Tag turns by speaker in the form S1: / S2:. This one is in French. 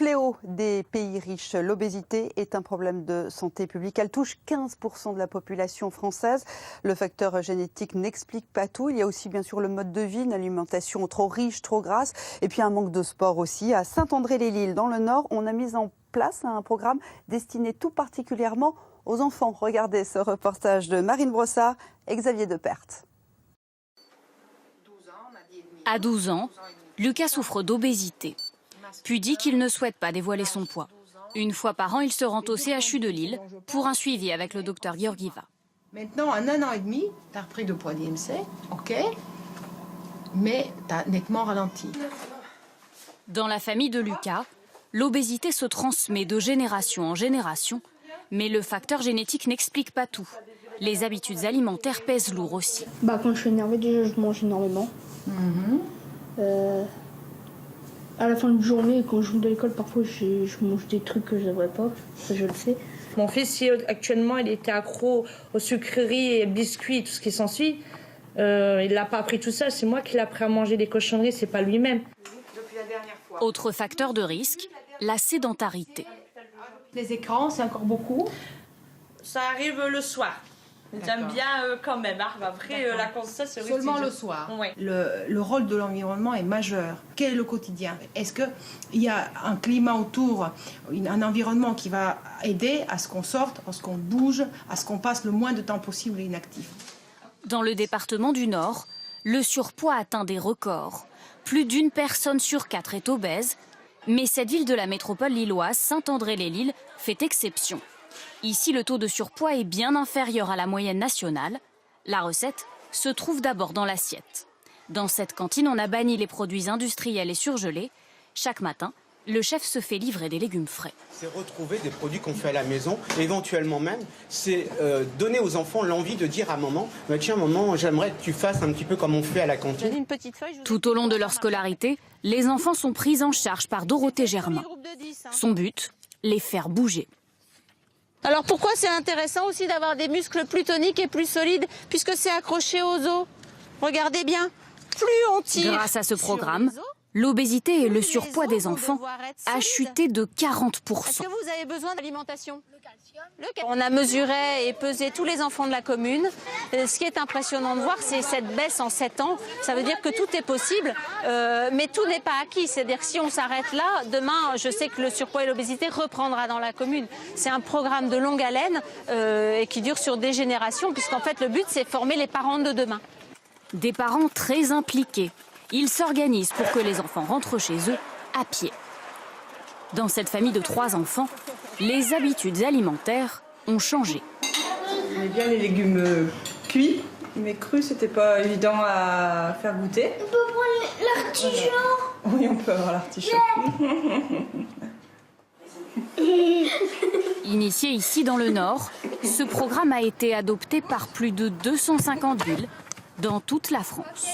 S1: fléau des pays riches. L'obésité est un problème de santé publique. Elle touche 15% de la population française. Le facteur génétique n'explique pas tout. Il y a aussi bien sûr le mode de vie, une alimentation trop riche, trop grasse, et puis un manque de sport aussi. À Saint-André-les-Lilles, dans le Nord, on a mis en place un programme destiné tout particulièrement aux enfants. Regardez ce reportage de Marine Brossard et Xavier Deperte.
S2: À 12 ans, Lucas souffre d'obésité, puis dit qu'il ne souhaite pas dévoiler son poids. Une fois par an, il se rend au CHU de Lille pour un suivi avec le docteur Georgieva.
S3: Maintenant, en 1 an et demi, tu as repris 2 poids d'IMC, ok, mais tu as nettement ralenti.
S2: Dans la famille de Lucas, l'obésité se transmet de génération en génération, mais le facteur génétique n'explique pas tout. Les habitudes alimentaires pèsent lourd aussi.
S4: Quand je suis énervée, déjà, je mange énormément. À la fin de la journée, quand je rentre de l'école, parfois je mange des trucs que je ne devrais pas, ça je le sais.
S5: Mon fils, actuellement, il était accro aux sucreries et biscuits et tout ce qui s'ensuit. Il l'a pas appris tout seul, c'est moi qui l'ai appris à manger des cochonneries, c'est pas lui-même.
S2: Autre facteur de risque, la sédentarité.
S3: Les écrans, c'est encore beaucoup.
S6: Ça arrive le soir. J'aime bien quand même. Après, la conscience, c'est
S3: seulement le soir.
S6: Ouais.
S3: Le rôle de l'environnement est majeur. Quel est le quotidien? Est-ce qu'il y a un climat autour, un environnement qui va aider à ce qu'on sorte, à ce qu'on bouge, à ce qu'on passe le moins de temps possible inactif?
S2: Dans le département du Nord, le surpoids atteint des records. Plus d'1 personne sur 4 est obèse. Mais cette ville de la métropole lilloise, Saint-André-les-Lilles, fait exception. Ici, le taux de surpoids est bien inférieur à la moyenne nationale. La recette se trouve d'abord dans l'assiette. Dans cette cantine, on a banni les produits industriels et surgelés. Chaque matin, le chef se fait livrer des légumes frais.
S7: C'est retrouver des produits qu'on fait à la maison. Et éventuellement même, c'est donner aux enfants l'envie de dire à maman, tiens maman, j'aimerais que tu fasses un petit peu comme on fait à la cantine.
S2: Tout au long de leur scolarité, les enfants sont pris en charge par Dorothée Germain. Son but, les faire bouger.
S8: Alors pourquoi c'est intéressant aussi d'avoir des muscles plus toniques et plus solides, puisque c'est accroché aux os. Regardez bien, plus on tire.
S2: Grâce à ce programme, l'obésité et le surpoids des enfants a chuté de 40%.
S8: Est-ce que vous avez besoin d'alimentation? On a mesuré et pesé tous les enfants de la commune. Ce qui est impressionnant de voir, c'est cette baisse en 7 ans. Ça veut dire que tout est possible, mais tout n'est pas acquis. C'est-à-dire que si on s'arrête là, demain, je sais que le surpoids et l'obésité reprendra dans la commune. C'est un programme de longue haleine et qui dure sur des générations, puisqu'en fait, le but, c'est former les parents de demain.
S2: Des parents très impliqués. Ils s'organisent pour que les enfants rentrent chez eux à pied. Dans cette famille de 3 enfants, les habitudes alimentaires ont changé.
S9: J'aimais bien les légumes cuits, mais crus, c'était pas évident à faire goûter.
S10: On peut prendre l'artichaut.
S9: Oui, on peut avoir l'artichaut.
S2: Initié ici dans le Nord, ce programme a été adopté par plus de 250 villes dans toute la France.